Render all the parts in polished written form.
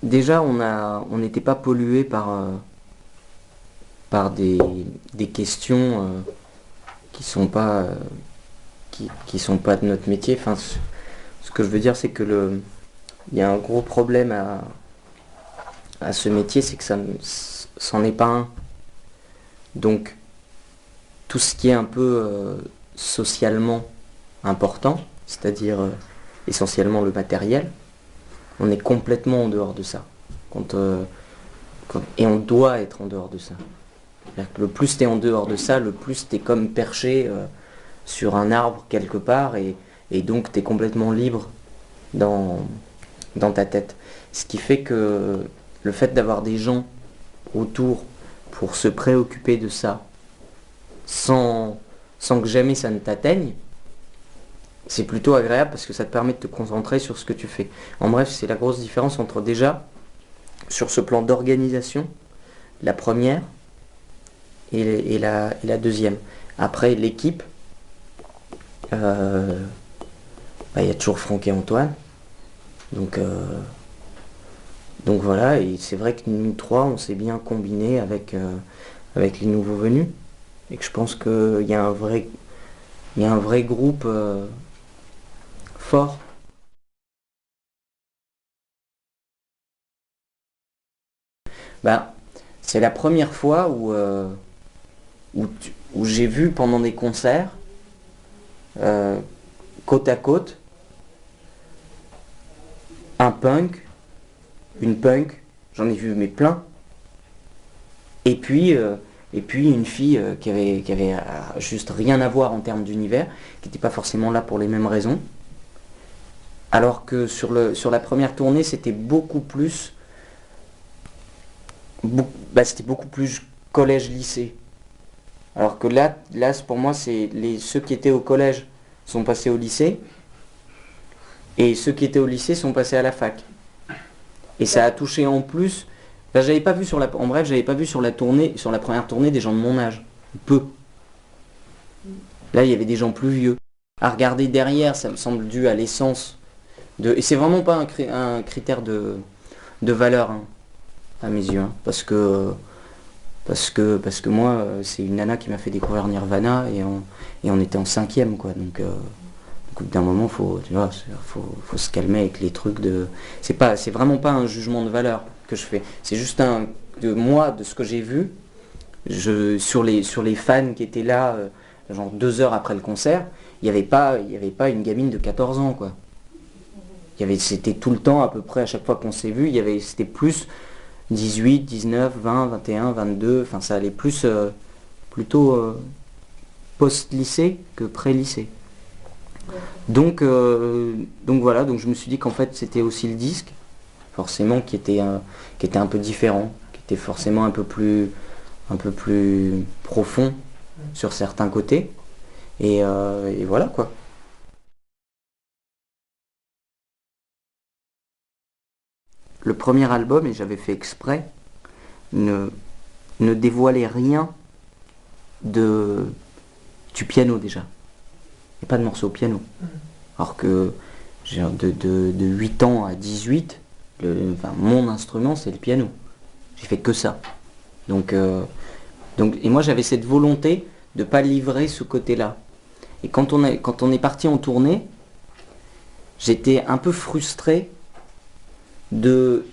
déjà, on n'était pas pollué par des questions qui sont pas, qui sont pas de notre métier. Enfin, ce que je veux dire, c'est que il y a un gros problème à ce métier, c'est que c'en est pas un. Donc, tout ce qui est un peu socialement important, c'est-à-dire essentiellement le matériel, on est complètement en dehors de ça. Et on doit être en dehors de ça. C'est-à-dire que le plus tu es en dehors de ça, le plus tu es comme perché sur un arbre quelque part, et donc tu es complètement libre dans, dans ta tête. Ce qui fait que le fait d'avoir des gens autour pour se préoccuper de ça, sans que jamais ça ne t'atteigne, c'est plutôt agréable parce que ça te permet de te concentrer sur ce que tu fais. En bref, c'est la grosse différence entre déjà, sur ce plan d'organisation, la première et la deuxième. Après, l'équipe, y a toujours Franck et Antoine. Donc, donc voilà, et c'est vrai que nous trois, on s'est bien combiné avec les nouveaux venus. Et que je pense qu'il y a un vrai groupe fort. Bah, c'est la première fois où j'ai vu pendant des concerts, euh, côte à côte, un punk, une punk, j'en ai vu mais plein, et puis une fille qui avait juste rien à voir en termes d'univers, qui n'était pas forcément là pour les mêmes raisons. Alors que sur la première tournée, c'était beaucoup plus, c'était beaucoup plus collège-lycée. Alors que là pour moi, ceux qui étaient au collège sont passés au lycée, et ceux qui étaient au lycée sont passés à la fac. Et ça a touché en plus. Là, j'avais pas vu en bref, j'avais pas vu sur la tournée, sur la première tournée, des gens de mon âge. Peu. Là, il y avait des gens plus vieux. À regarder derrière, ça me semble dû à l'essence et c'est vraiment pas un critère de valeur, hein, à mes yeux, hein, parce que moi, c'est une nana qui m'a fait découvrir Nirvana, et on était en cinquième, quoi. Donc, au bout d'un moment, tu vois, faut se calmer avec les trucs de. C'est vraiment pas un jugement de valeur que je fais. C'est juste de ce que j'ai vu, sur les fans qui étaient là, genre 2 heures après le concert, il y avait pas une gamine de 14 ans, quoi. C'était tout le temps, à peu près, à chaque fois qu'on s'est vu, c'était plus 18, 19, 20, 21, 22, enfin ça allait plus, plutôt post-lycée que pré-lycée. Donc voilà, donc je me suis dit qu'en fait c'était aussi le disque, forcément, qui était un peu différent, qui était forcément un peu plus profond sur certains côtés, et voilà quoi. Le premier album, et j'avais fait exprès, ne, ne dévoilait rien de, du piano déjà. Il n'y a pas de morceau au piano. Alors que de 8 ans à 18, mon instrument c'est le piano. J'ai fait que ça. Donc, et moi j'avais cette volonté de ne pas livrer ce côté-là. Et quand on est parti en tournée, j'étais un peu frustré de,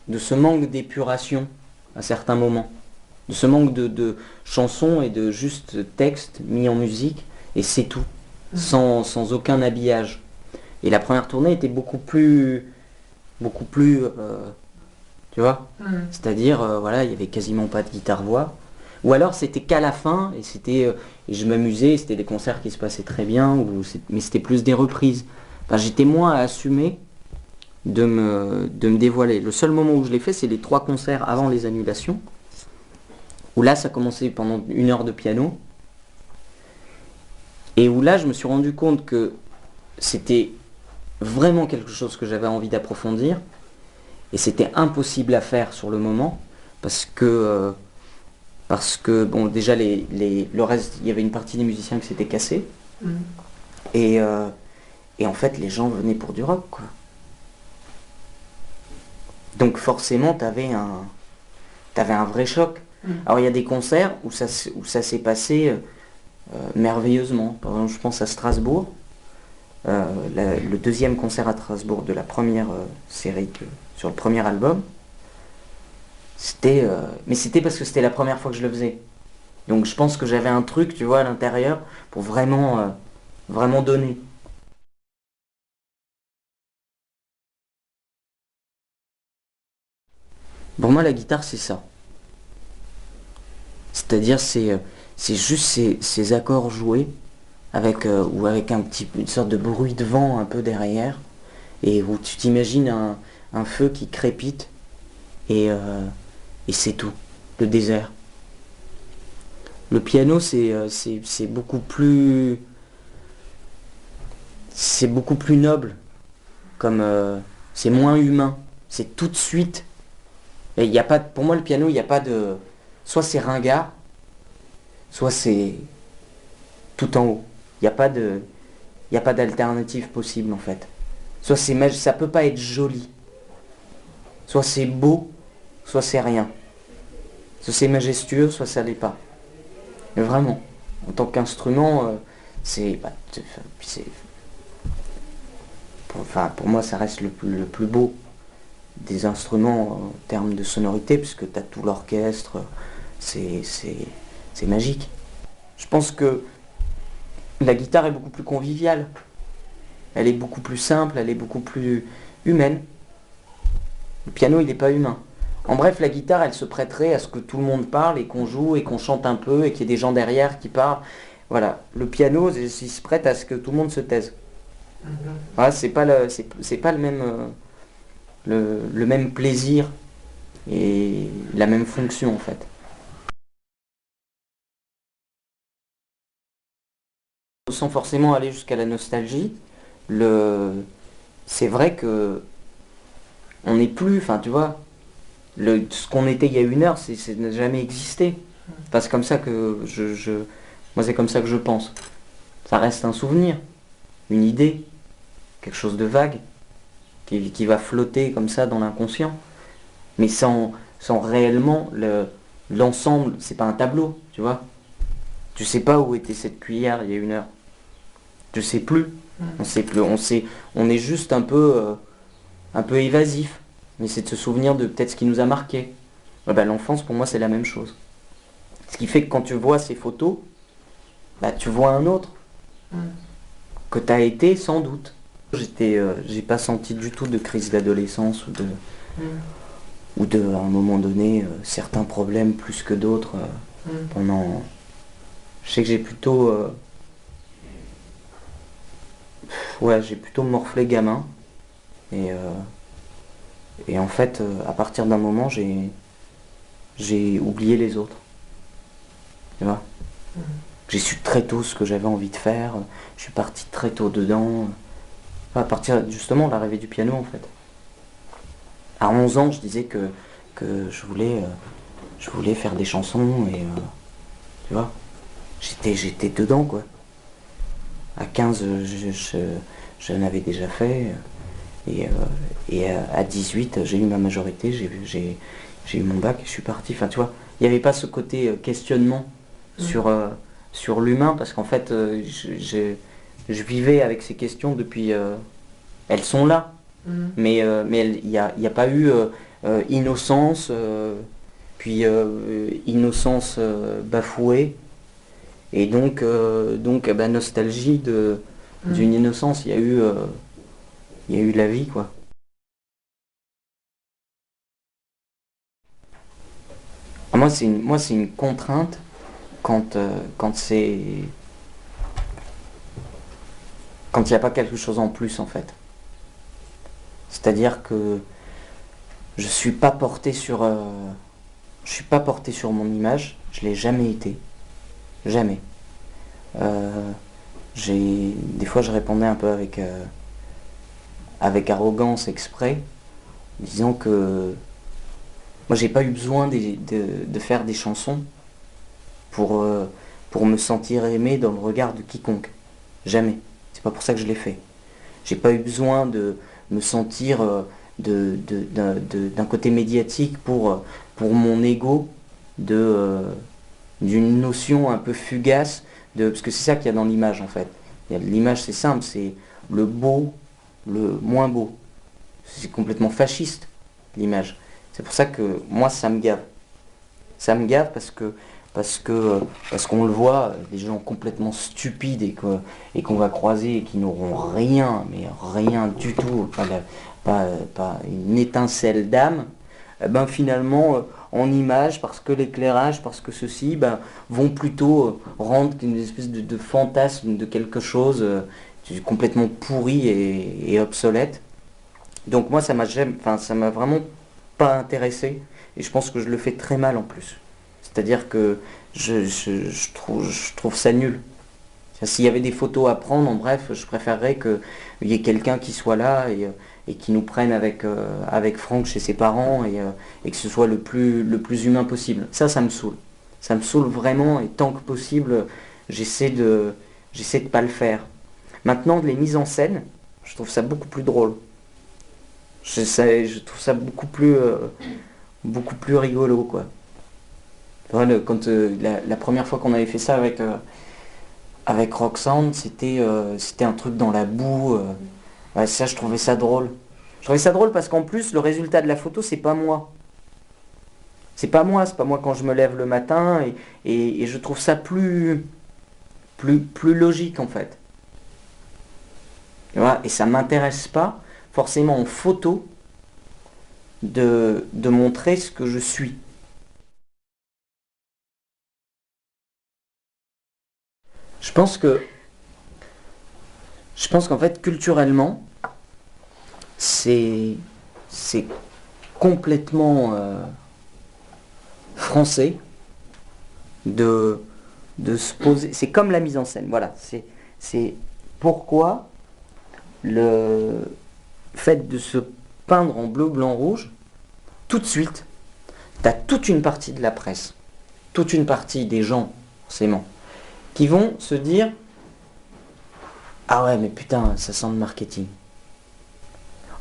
de ce manque d'épuration à certains moments. De ce manque de chansons et de juste texte mis en musique, et c'est tout. Sans aucun habillage. Et la première tournée était beaucoup plus, tu vois, c'est-à-dire, voilà, il y avait quasiment pas de guitare-voix. Ou alors c'était qu'à la fin, et je m'amusais, c'était des concerts qui se passaient très bien, mais c'était plus des reprises. Enfin, j'étais moins à assumer de me dévoiler. Le seul moment où je l'ai fait, c'est les 3 concerts avant les annulations, où là, ça commençait pendant 1 heure de piano, et où là, je me suis rendu compte que c'était vraiment quelque chose que j'avais envie d'approfondir, et c'était impossible à faire sur le moment, parce que bon, déjà, le reste, il y avait une partie des musiciens qui s'étaient cassés, et, et en fait, les gens venaient pour du rock, quoi. Donc forcément, t'avais un vrai choc. Alors il y a des concerts où ça s'est passé merveilleusement. Par exemple, je pense à Strasbourg. Le deuxième concert à Strasbourg de la première série sur le premier album. Mais c'était parce que c'était la première fois que je le faisais. Donc je pense que j'avais un truc, tu vois, à l'intérieur pour vraiment donner. Pour moi, la guitare, c'est ça. C'est-à-dire, c'est juste ces accords joués ou avec une sorte de bruit de vent un peu derrière, et où tu t'imagines un feu qui crépite, et c'est tout. Le désert. Le piano, c'est beaucoup plus... C'est beaucoup plus noble. C'est moins humain. C'est tout de suite. Et il y a pas, pour moi, le piano, il n'y a pas de... Soit c'est ringard, soit c'est tout en haut. Il n'y a pas de... Il n'y a pas d'alternative possible, en fait. Soit ça peut pas être joli. Soit c'est beau, soit c'est rien. Soit c'est majestueux, soit ça l'est pas. Mais vraiment, en tant qu'instrument, pour moi, ça reste le plus beau des instruments en termes de sonorité, puisque tu as tout l'orchestre, c'est magique. Je pense que la guitare est beaucoup plus conviviale. Elle est beaucoup plus simple, elle est beaucoup plus humaine. Le piano, il n'est pas humain. En bref, la guitare, elle se prêterait à ce que tout le monde parle et qu'on joue et qu'on chante un peu et qu'il y ait des gens derrière qui parlent. Voilà. Le piano, il se prête à ce que tout le monde se taise. Voilà, c'est pas le même plaisir et la même fonction en fait. Sans forcément aller jusqu'à la nostalgie, c'est vrai que on n'est plus, enfin tu vois, ce qu'on était il y a une heure, ça n'a jamais existé. Enfin, c'est comme ça que moi c'est comme ça que je pense. Ça reste un souvenir, une idée, quelque chose de vague, qui va flotter comme ça dans l'inconscient, mais sans réellement l'ensemble. C'est pas un tableau, tu vois. Tu sais pas où était cette cuillère il y a une heure. Je sais plus. On sait plus. On est juste un peu évasif. Mais c'est de se souvenir de peut-être ce qui nous a marqué. Ouais, bah, l'enfance pour moi c'est la même chose. Ce qui fait que quand tu vois ces photos, bah, tu vois un autre que tu as été sans doute. J'ai pas senti du tout de crise d'adolescence à un moment donné certains problèmes plus que d'autres pendant. Je sais que j'ai plutôt morflé gamin et, euh, et en fait à partir d'un moment j'ai oublié les autres. Tu vois? J'ai su très tôt ce que j'avais envie de faire. Je suis parti très tôt dedans. À partir justement de l'arrivée du piano en fait. À 11 ans, je disais que je voulais faire des chansons et tu vois, j'étais dedans quoi. À 15, j'en avais déjà fait et à 18, j'ai eu ma majorité, j'ai eu mon bac et je suis parti. Enfin, tu vois, il n'y avait pas ce côté questionnement sur l'humain parce qu'en fait, je vivais avec ces questions depuis. Elles sont là, mais il n'y a pas eu innocence, puis innocence bafouée, et donc bah, nostalgie d'une innocence. Il y a eu la vie, quoi. Ah, moi, c'est une contrainte quand il n'y a pas quelque chose en plus, en fait. C'est-à-dire que je suis pas porté sur, je suis pas porté sur mon image. Je l'ai jamais été, jamais. Euh, des fois, je répondais un peu avec arrogance exprès, disant que moi, j'ai pas eu besoin de faire des chansons pour, euh, pour me sentir aimé dans le regard de quiconque. Jamais. C'est pas pour ça que je l'ai fait. J'ai pas eu besoin de me sentir d'un côté médiatique pour mon ego, d'une notion un peu fugace, parce que c'est ça qu'il y a dans l'image en fait. L'image c'est simple, c'est le beau, le moins beau. C'est complètement fasciste, l'image. C'est pour ça que moi ça me gave. Ça me gave parce qu'on le voit, des gens complètement stupides et qu'on va croiser et qui n'auront rien, mais rien du tout, pas une étincelle d'âme, ben finalement en image, parce que l'éclairage, parce que ceci, ben, vont plutôt rendre une espèce de fantasme de quelque chose complètement pourri et obsolète. Donc moi ça m'a vraiment pas intéressé et je pense que je le fais très mal en plus. C'est-à-dire que je trouve ça nul. S'il y avait des photos à prendre, en bref, je préférerais qu'il y ait quelqu'un qui soit là et qui nous prenne avec Franck chez ses parents et que ce soit le plus humain possible. Ça me saoule. Ça me saoule vraiment et tant que possible, j'essaie de pas le faire. Maintenant, les mises en scène, je trouve ça beaucoup plus drôle. Je trouve ça beaucoup plus rigolo, quoi. Voilà, quand la première fois qu'on avait fait ça avec Roxanne, c'était un truc dans la boue. Ouais, ça, je trouvais ça drôle. Je trouvais ça drôle parce qu'en plus, le résultat de la photo, c'est pas moi. C'est pas moi quand je me lève le matin et je trouve ça plus logique en fait. Voilà, et ça m'intéresse pas forcément en photo de montrer ce que je suis. Je pense que je pense qu'en fait culturellement c'est complètement français de se poser. C'est comme la mise en scène. Voilà. C'est pourquoi le fait de se peindre en bleu, blanc, rouge, tout de suite, tu as toute une partie de la presse, toute une partie des gens, forcément, qui vont se dire ah ouais, mais putain, ça sent le marketing.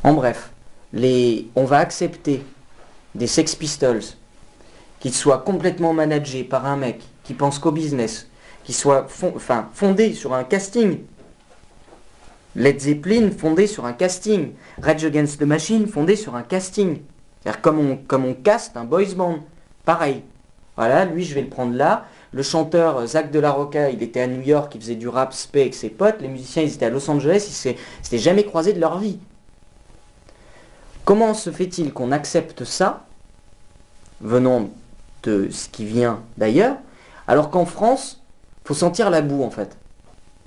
En bref, on va accepter des Sex Pistols qui soient complètement managés par un mec qui pense qu'au business, qui soit fondé sur un casting. Led Zeppelin fondé sur un casting. Rage Against the Machine fondé sur un casting. C'est-à-dire comme on caste un boys band. Pareil. Voilà, lui je vais le prendre là. Le chanteur Zach de la Rocca, il était à New York, il faisait du rap spé avec ses potes. Les musiciens, ils étaient à Los Angeles, ils s'étaient jamais croisés de leur vie. Comment se fait-il qu'on accepte ça, venant de ce qui vient d'ailleurs, alors qu'en France, faut sentir la boue en fait.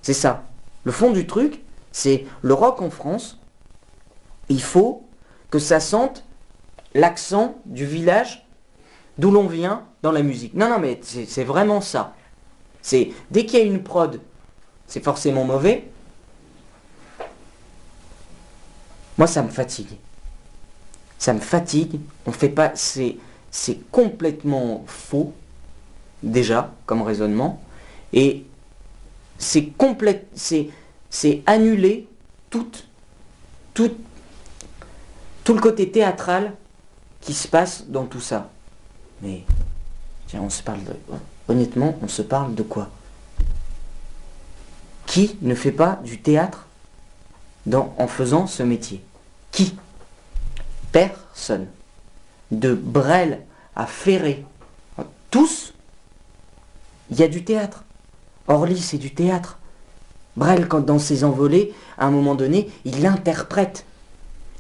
C'est ça. Le fond du truc, c'est le rock en France, il faut que ça sente l'accent du village d'où l'on vient dans la musique. Non, mais c'est vraiment ça. C'est dès qu'il y a une prod, c'est forcément mauvais. Moi, ça me fatigue. Ça me fatigue. On fait pas. C'est complètement faux déjà comme raisonnement et c'est annuler tout le côté théâtral qui se passe dans tout ça. Mais tiens, honnêtement, on se parle de quoi? Qui ne fait pas du théâtre en faisant ce métier? Qui? Personne. De Brel à Ferré, tous, il y a du théâtre. Orly, c'est du théâtre. Brel, quand dans ses envolées, à un moment donné, il interprète.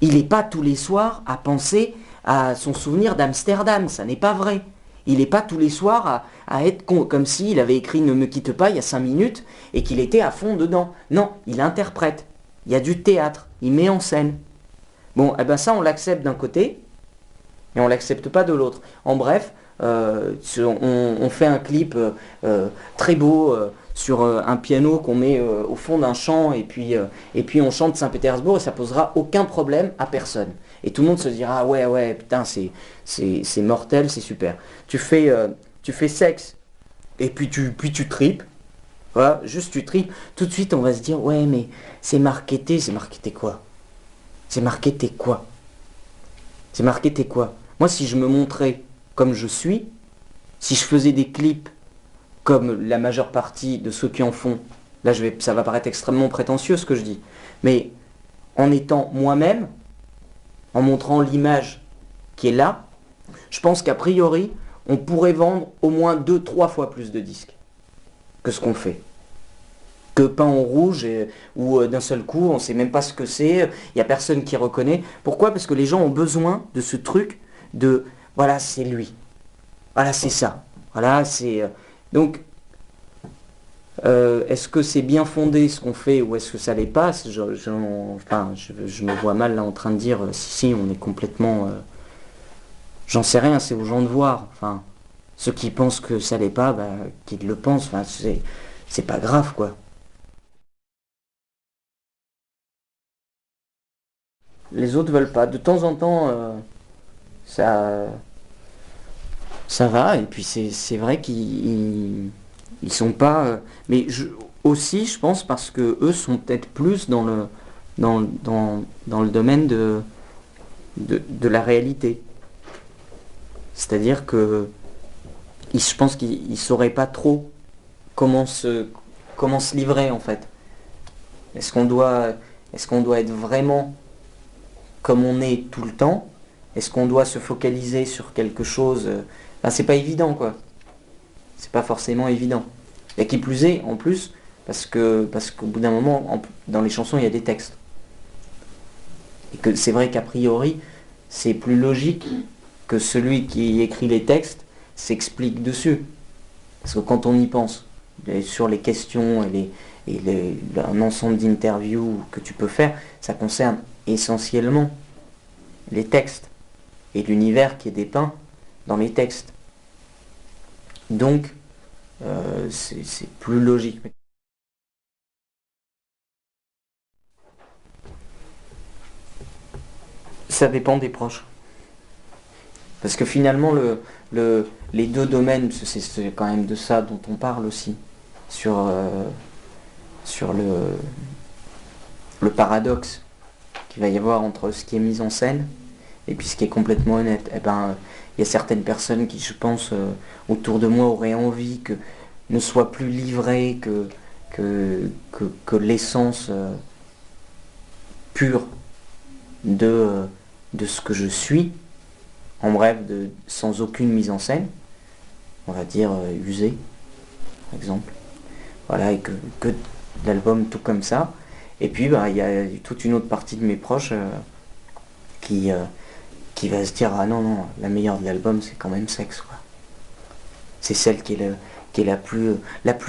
Il n'est pas tous les soirs à penser à son souvenir d'Amsterdam, ça n'est pas vrai. Il n'est pas tous les soirs à être comme s'il avait écrit Ne me quitte pas il y a 5 minutes et qu'il était à fond dedans. Non, il interprète. Il y a du théâtre, il met en scène. Bon, eh ben ça, on l'accepte d'un côté, et on ne l'accepte pas de l'autre. En bref, on fait un clip très beau sur un piano qu'on met au fond d'un champ et puis on chante Saint-Pétersbourg et ça posera aucun problème à personne. Et tout le monde se dira ah ouais putain c'est mortel, c'est super. Tu fais sexe et puis tu tripes. Voilà, juste tu tripes. Tout de suite on va se dire ouais mais c'est marketé quoi? C'est marketé quoi? C'est marqué t'es quoi? Moi, si je me montrais comme je suis, si je faisais des clips comme la majeure partie de ceux qui en font, là ça va paraître extrêmement prétentieux ce que je dis, mais en étant moi-même, en montrant l'image qui est là, je pense qu'a priori, on pourrait vendre au moins 2-3 fois plus de disques que ce qu'on fait. Que peint en rouge, où d'un seul coup, on ne sait même pas ce que c'est, il n'y a personne qui reconnaît. Pourquoi? Parce que les gens ont besoin de ce truc de, voilà, c'est lui. Voilà, c'est ça. Voilà, c'est... donc, est-ce que c'est bien fondé ce qu'on fait ou est-ce que ça l'est pas? Je me vois mal là en train de dire, si, on est complètement... j'en sais rien, c'est aux gens de voir. Enfin, ceux qui pensent que ça l'est pas, bah, qu'ils le pensent. Enfin, c'est pas grave, quoi. Les autres veulent pas. De temps en temps, ça, ça va. Et puis c'est vrai ils sont pas. Mais aussi, je pense, parce que eux sont peut-être plus dans le domaine de la réalité. C'est-à-dire que je pense qu'ils sauraient pas trop comment comment se livrer en fait. Est-ce qu'on doit, est-ce qu'on doit être vraiment comme on est tout le temps? Est-ce qu'on doit se focaliser sur quelque chose? Ben, c'est pas évident, quoi. C'est pas forcément évident. Et qui plus est, en plus, parce qu'au bout d'un moment, dans les chansons, il y a des textes. Et que c'est vrai qu'a priori, c'est plus logique que celui qui écrit les textes s'explique dessus. Parce que quand on y pense, sur les questions un ensemble d'interviews que tu peux faire, ça concerne essentiellement les textes et l'univers qui est dépeint dans les textes. Donc, c'est plus logique. Ça dépend des proches. Parce que finalement, les deux domaines, c'est quand même de ça dont on parle aussi, sur le paradoxe qu'il va y avoir entre ce qui est mis en scène et puis ce qui est complètement honnête. Eh ben, il y a certaines personnes qui, je pense, autour de moi auraient envie que ne soit plus livré que l'essence pure de ce que je suis, en bref, sans aucune mise en scène, on va dire usé, par exemple. Voilà, et que l'album tout comme ça. Et puis, bah, il y a toute une autre partie de mes proches qui va se dire, ah non, non, la meilleure de l'album, c'est quand même Sexe, quoi. C'est celle qui est la plus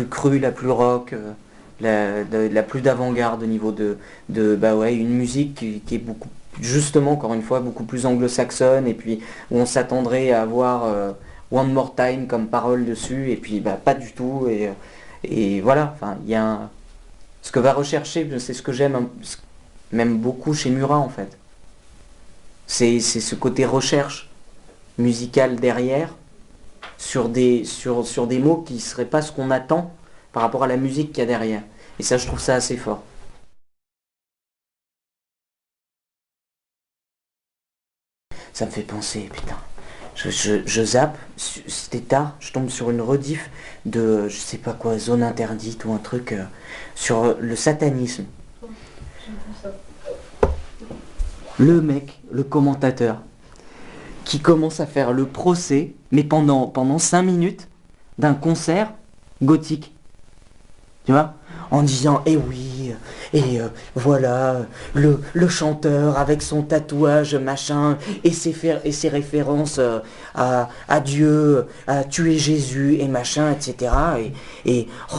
crue, la plus rock, la plus d'avant-garde au niveau bah ouais, une musique qui est beaucoup, justement, encore une fois, beaucoup plus anglo-saxonne, et puis où on s'attendrait à avoir One More Time comme parole dessus, et puis bah pas du tout, et voilà, enfin, il y a ce que va rechercher, c'est ce que j'aime même beaucoup chez Murat, en fait. C'est ce côté recherche musicale derrière, sur des mots qui ne seraient pas ce qu'on attend par rapport à la musique qu'il y a derrière. Et ça, je trouve ça assez fort. Ça me fait penser, putain. Je zappe, c'était tard, je tombe sur une rediff de, je sais pas quoi, Zone Interdite ou un truc, sur le satanisme. Le mec, le commentateur, qui commence à faire le procès, mais pendant 5 minutes, d'un concert gothique. Tu vois? En disant, eh oui, voilà, le chanteur avec son tatouage, machin, et ses références à Dieu, à tuer Jésus, et machin, etc.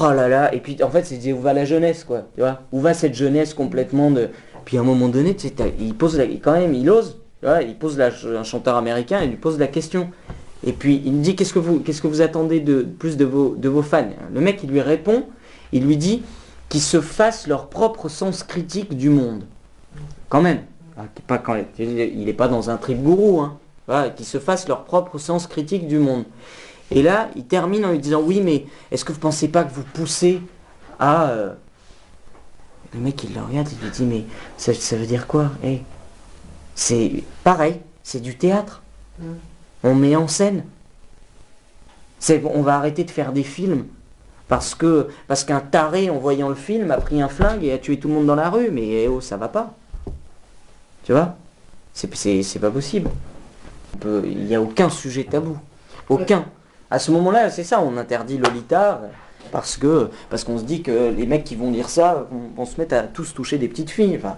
Oh là là, et puis en fait, c'est où va la jeunesse, quoi, tu vois? Où va cette jeunesse complètement de... Puis à un moment donné, tu sais, il pose quand même, il ose, tu vois, il pose un chanteur américain, il lui pose la question. Et puis il me dit, qu'est-ce que vous attendez de plus de vos fans? Le mec, il lui répond, il lui dit qu'ils se fassent leur propre sens critique du monde. Quand même. Il n'est pas dans un trip gourou. Hein. Voilà, qu'ils se fassent leur propre sens critique du monde. Et là, il termine en lui disant, oui, mais est-ce que vous ne pensez pas que vous poussez à... Le mec, il le regarde, il lui dit, mais ça veut dire quoi? C'est pareil. c'est du théâtre. On met en scène. On va arrêter de faire des films parce qu'un taré en voyant le film a pris un flingue et a tué tout le monde dans la rue. Mais oh, ça va pas. Tu vois? C'est pas possible. Il n'y a aucun sujet tabou. Aucun. À ce moment-là, c'est ça, on interdit Lolita parce qu'on se dit que les mecs qui vont lire ça vont se mettre à tous toucher des petites filles. Enfin,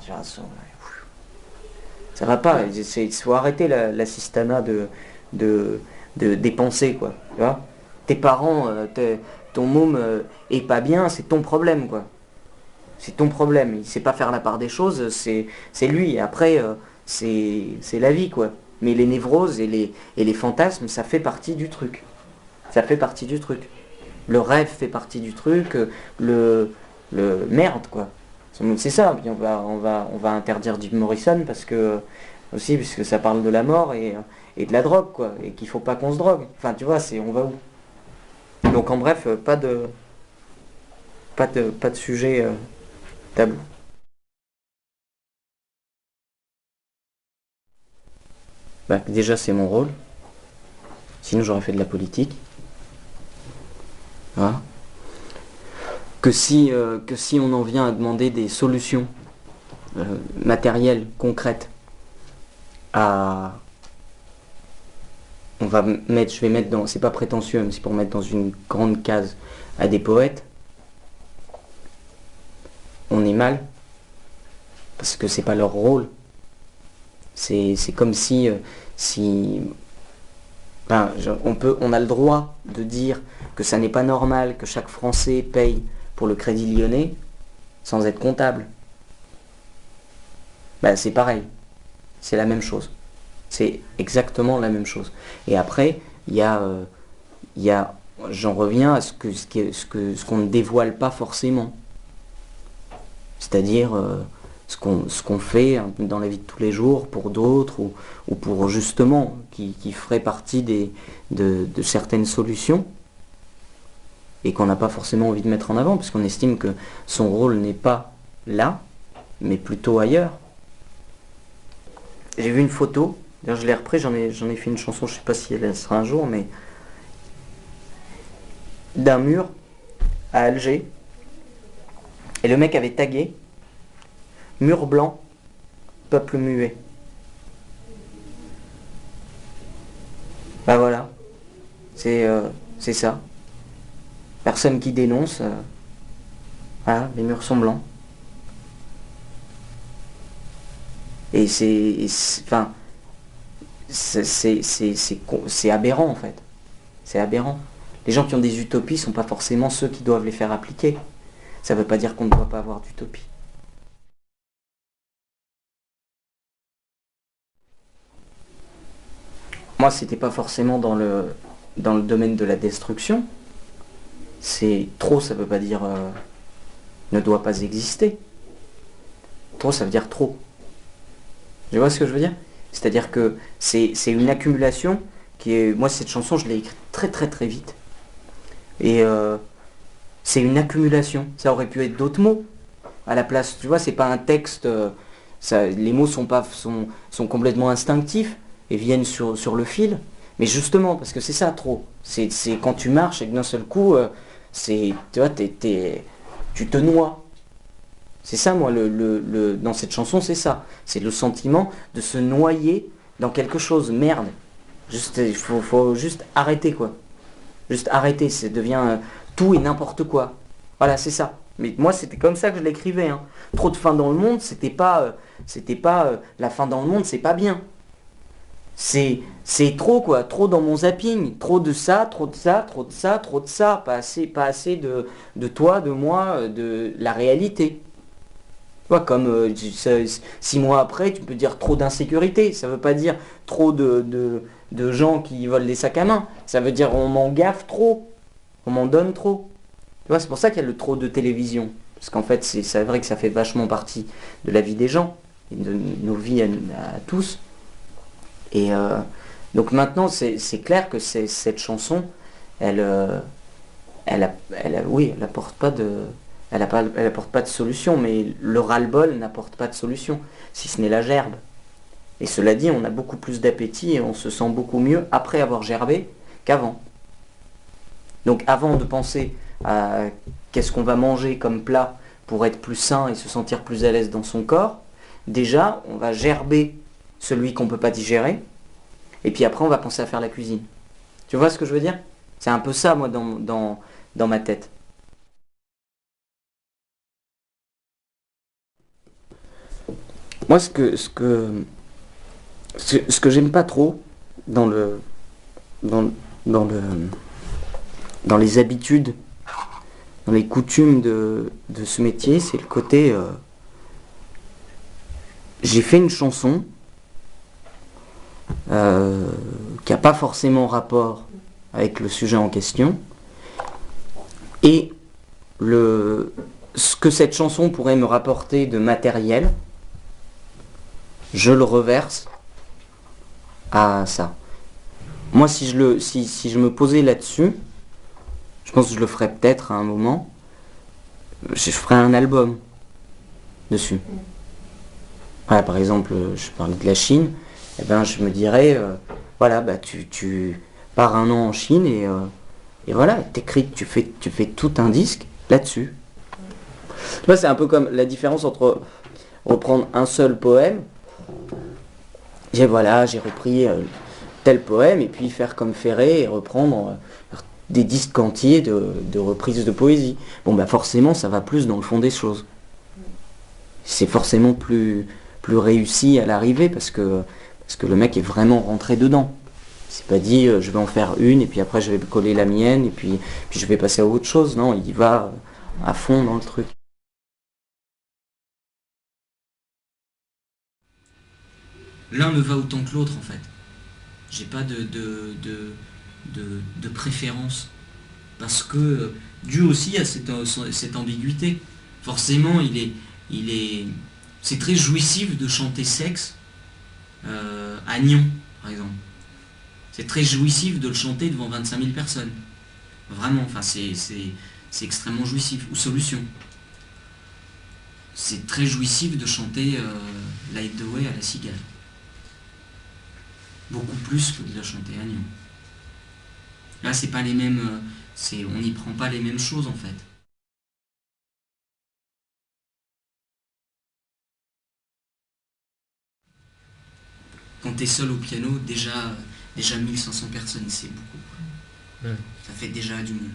ça va pas. Il faut arrêter l'assistanat des pensées, quoi. Tu vois? Tes parents, ton môme est pas bien, c'est ton problème, quoi. C'est ton problème. Il sait pas faire la part des choses, c'est lui. Après, c'est la vie, quoi. Mais les névroses et les fantasmes, ça fait partie du truc. Ça fait partie du truc. Le rêve fait partie du truc. Le merde, quoi. C'est ça. Puis on va interdire Jim Morrison parce que aussi puisque ça parle de la mort et de la drogue, quoi. Et qu'il faut pas qu'on se drogue. Enfin, tu vois, on va où? Donc en bref, pas de sujet tabou. Bah, déjà c'est mon rôle. Sinon j'aurais fait de la politique. Voilà. Que si on en vient à demander des solutions matérielles, concrètes, je vais mettre dans, c'est pas prétentieux, mais c'est pour mettre dans une grande case à des poètes, on est mal, parce que c'est pas leur rôle. C'est comme si on a le droit de dire que ça n'est pas normal que chaque Français paye pour le Crédit Lyonnais sans être comptable. Ben, c'est pareil. C'est la même chose. C'est exactement la même chose. Et après, j'en reviens à ce qu'on ne dévoile pas forcément. C'est-à-dire ce qu'on fait dans la vie de tous les jours pour d'autres ou pour justement qui ferait partie de certaines solutions et qu'on n'a pas forcément envie de mettre en avant parce qu'on estime que son rôle n'est pas là mais plutôt ailleurs. J'ai vu une photo, d'ailleurs je l'ai repris, j'en ai fait une chanson, je sais pas si elle sera un jour, mais d'un mur à Alger et le mec avait tagué mur blanc, peuple muet. Bah voilà, c'est ça. Personne qui dénonce, voilà, les murs sont blancs. Et c'est aberrant en fait. C'est aberrant. Les gens qui ont des utopies sont pas forcément ceux qui doivent les faire appliquer. Ça veut pas dire qu'on ne doit pas avoir d'utopie. Moi, c'était pas forcément dans le domaine de la destruction. C'est trop, ça veut pas dire ne doit pas exister. Trop, ça veut dire trop. Tu vois ce que je veux dire? C'est-à-dire que c'est une accumulation qui est... Moi, cette chanson, je l'ai écrite très très très vite. Et c'est une accumulation. Ça aurait pu être d'autres mots à la place. Tu vois, c'est pas un texte... les mots sont complètement instinctifs et viennent sur le fil. Mais justement, parce que c'est ça trop. C'est quand tu marches et que d'un seul coup, tu vois, tu te noies. C'est ça, moi, dans cette chanson, c'est ça. C'est le sentiment de se noyer dans quelque chose. Merde. Il faut juste arrêter, quoi. Juste arrêter. Ça devient tout et n'importe quoi. Voilà, c'est ça. Mais moi, c'était comme ça que je l'écrivais. Hein. Trop de fin dans le monde, c'était pas la fin dans le monde, c'est pas bien. C'est trop, quoi. Trop dans mon zapping. Trop de ça, trop de ça, trop de ça, trop de ça. Pas assez de toi, de moi, de la réalité. Comme 6 mois après, tu peux dire trop d'insécurité. Ça veut pas dire trop de gens qui volent des sacs à main. Ça veut dire on m'en gaffe trop. On m'en donne trop. Tu vois, c'est pour ça qu'il y a le trop de télévision. Parce qu'en fait, c'est vrai que ça fait vachement partie de la vie des gens. Et de nos vies à tous. Et donc maintenant, c'est clair que cette chanson, elle apporte pas de... Elle apporte pas de solution, mais le ras-le-bol n'apporte pas de solution, si ce n'est la gerbe. Et cela dit, on a beaucoup plus d'appétit et on se sent beaucoup mieux après avoir gerbé qu'avant. Donc avant de penser à qu'est-ce qu'on va manger comme plat pour être plus sain et se sentir plus à l'aise dans son corps, déjà on va gerber celui qu'on ne peut pas digérer, et puis après on va penser à faire la cuisine. Tu vois ce que je veux dire? C'est un peu ça moi dans ma tête. Moi ce que j'aime pas trop dans dans, dans le, dans les habitudes, dans les coutumes de ce métier, c'est le côté j'ai fait une chanson qui n'a pas forcément rapport avec le sujet en question, et ce que cette chanson pourrait me rapporter de matériel, je le reverse à ça. Moi, si je me posais là-dessus, je pense que je le ferais peut-être à un moment, je ferais un album dessus. Voilà, par exemple, je parlais de la Chine, eh ben, je me dirais, voilà, bah, tu pars un an en Chine et voilà, t'écris, tu fais tout un disque là-dessus. Tu vois, c'est un peu comme la différence entre reprendre un seul poème, j'ai repris tel poème, et puis faire comme Ferré et reprendre des disques entiers de reprises de poésie. Bon, bah forcément, ça va plus dans le fond des choses. C'est forcément plus réussi à l'arrivée parce que le mec est vraiment rentré dedans. C'est pas dit je vais en faire une et puis après je vais coller la mienne et puis je vais passer à autre chose. Non, il y va à fond dans le truc. L'un me va autant que l'autre en fait. J'ai pas de préférence. Parce que, dû aussi à cette ambiguïté, forcément c'est très jouissif de chanter sexe à Nyon, par exemple. C'est très jouissif de le chanter devant 25 000 personnes. Vraiment, enfin c'est extrêmement jouissif. Ou Solution. C'est très jouissif de chanter Light the Way à la cigale. Beaucoup plus que de la chanter à Nyon. Là, c'est pas les mêmes. On n'y prend pas les mêmes choses en fait. Quand t'es seul au piano, déjà 1500 personnes, c'est beaucoup. Ouais. Ça fait déjà du monde.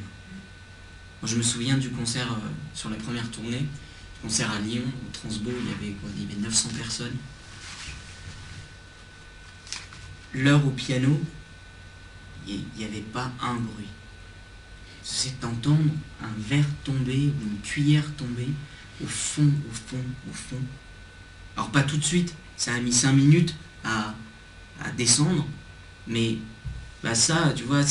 Moi, je me souviens du concert sur la première tournée, du concert à Lyon, au Transbo, il y avait 900 personnes. L'heure au piano, il n'y avait pas un bruit. C'est d'entendre un verre tomber ou une cuillère tomber au fond. Alors pas tout de suite, ça a mis 5 minutes à descendre, mais bah ça, tu vois,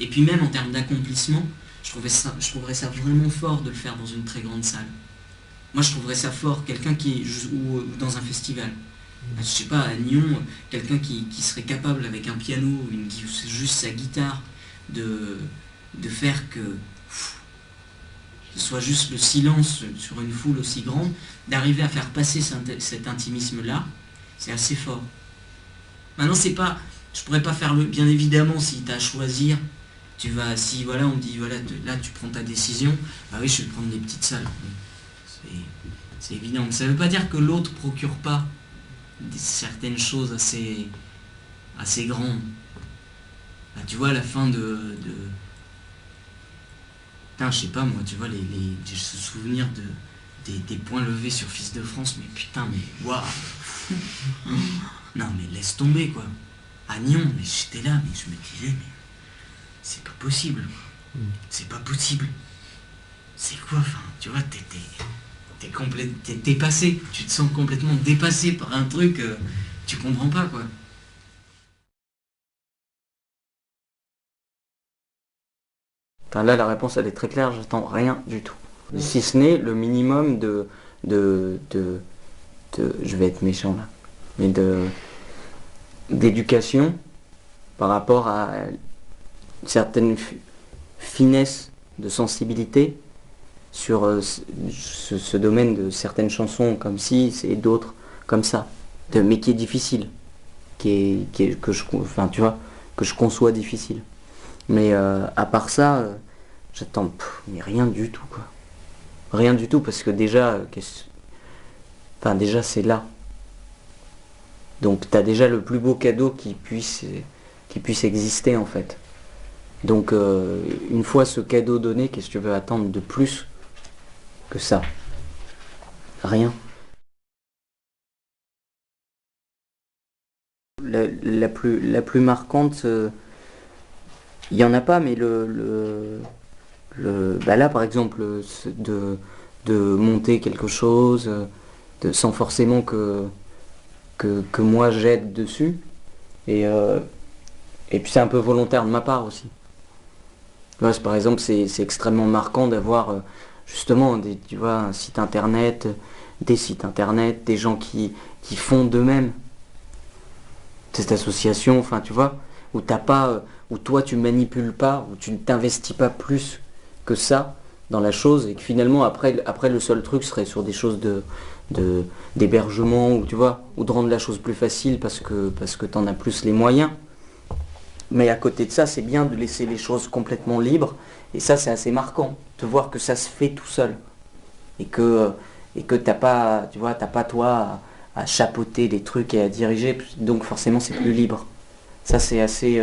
et puis même en termes d'accomplissement, je trouverais ça vraiment fort de le faire dans une très grande salle. Moi je trouverais ça fort, quelqu'un ou dans un festival. Je sais pas, à Nyon, quelqu'un qui serait capable avec un piano, juste sa guitare, de faire que ce soit juste le silence sur une foule aussi grande, d'arriver à faire passer cet intimisme-là, c'est assez fort. Maintenant, je pourrais pas faire bien évidemment, si tu as à choisir, si voilà, on me dit, voilà, là tu prends ta décision, bah oui, je vais prendre des petites salles. C'est évident. Ça veut pas dire que l'autre procure pas certaines choses assez grandes. Bah, tu vois, à la fin putain, je sais pas moi, tu vois, j'ai ce souvenir des points levés sur Fils de France, mais putain, mais waouh. Non, mais laisse tomber, quoi. À Nyon, mais j'étais là, mais je me disais, mais c'est pas possible. C'est pas possible. C'est quoi, enfin, tu vois, t'es passé. Tu te sens complètement dépassé par un truc, tu comprends pas, quoi. Enfin, là, la réponse, elle est très claire, j'attends rien du tout. Si ce n'est le minimum je vais être méchant là, mais d'éducation par rapport à certaines finesses de sensibilité sur ce domaine de certaines chansons comme si et d'autres comme ça, mais qui est difficile. enfin, tu vois, que je conçois difficile. Mais à part ça, j'attends mais rien du tout, quoi. Rien du tout, parce que déjà, enfin, déjà c'est là. Donc t'as déjà le plus beau cadeau qui puisse exister en fait. Donc une fois ce cadeau donné, qu'est-ce que tu veux attendre de plus que ça? Rien. La plus marquante, il n'y en a pas, mais bah là par exemple, de monter quelque chose, sans forcément que moi j'aide dessus. Et, euh, et puis c'est un peu volontaire de ma part aussi. Ouais, par exemple, c'est extrêmement marquant d'avoir justement tu vois, un site internet, des sites internet, des gens qui font d'eux-mêmes cette association, enfin tu vois, où t'as pas, où toi tu manipules pas, où tu ne t'investis pas plus que ça dans la chose, et que finalement après le seul truc serait sur des choses d'hébergement, ou tu vois, ou de rendre la chose plus facile parce que t'en as plus les moyens. Mais à côté de ça, c'est bien de laisser les choses complètement libres. Et ça, c'est assez marquant, de voir que ça se fait tout seul. Et que t'as pas, tu vois, t'as pas toi à chapeauter des trucs et à diriger. Donc forcément, c'est plus libre. Ça, c'est assez,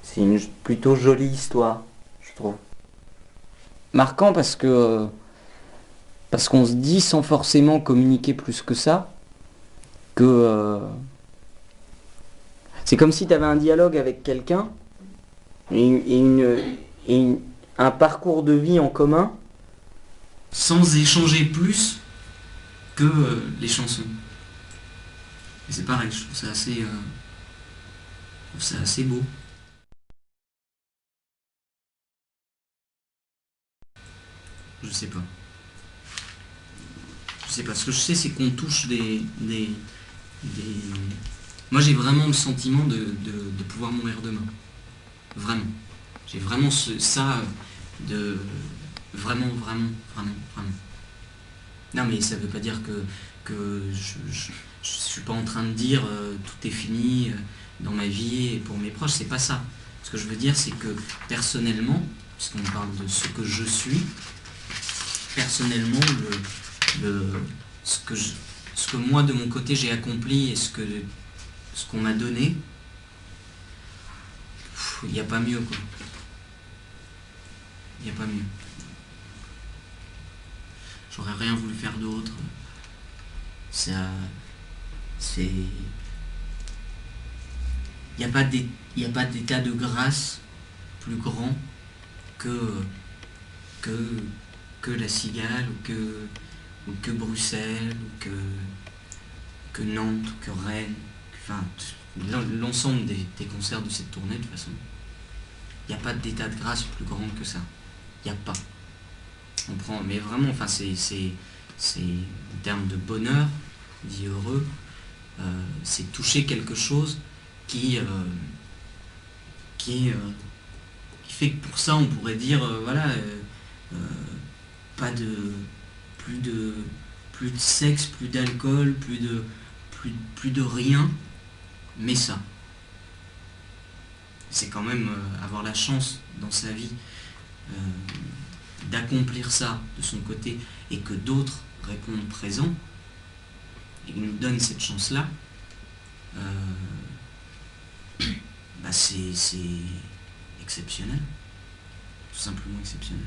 c'est une plutôt jolie histoire, je trouve. Marquant parce qu'on se dit sans forcément communiquer plus que ça, que c'est comme si tu avais un dialogue avec quelqu'un et, et un parcours de vie en commun. Sans échanger plus que les chansons. Et c'est pareil, je trouve ça assez beau. Je sais pas. Je sais pas. Ce que je sais, c'est qu'on touche des... Moi, j'ai vraiment le sentiment de pouvoir mourir demain. Vraiment. J'ai vraiment ça de... Vraiment, vraiment, vraiment, vraiment. Non, mais ça veut pas dire que je suis pas en train de dire tout est fini dans ma vie et pour mes proches. C'est pas ça. Ce que je veux dire, c'est que personnellement, puisqu'on parle de ce que je suis, personnellement, le, ce, que ce que moi de mon côté j'ai accompli et ce qu'on m'a donné, il n'y a pas mieux quoi. Il n'y a pas mieux. J'aurais rien voulu faire d'autre. Ça, c'est... Il n'y a pas d'état de grâce plus grand que, que, que la Cigale ou que Bruxelles que Nantes ou que Rennes. Enfin, l'ensemble des concerts de cette tournée de toute façon. Il n'y a pas d'état de grâce plus grand que ça. Il n'y a pas. On prend, mais vraiment, enfin, c'est en termes de bonheur, dit heureux, c'est toucher quelque chose qui, qui fait que pour ça on pourrait dire voilà euh, pas de plus de sexe, plus d'alcool, plus de rien, mais ça. C'est quand même avoir la chance dans sa vie euh, d'accomplir ça de son côté et que d'autres répondent présent et nous donnent cette chance-là, bah c'est exceptionnel, tout simplement exceptionnel.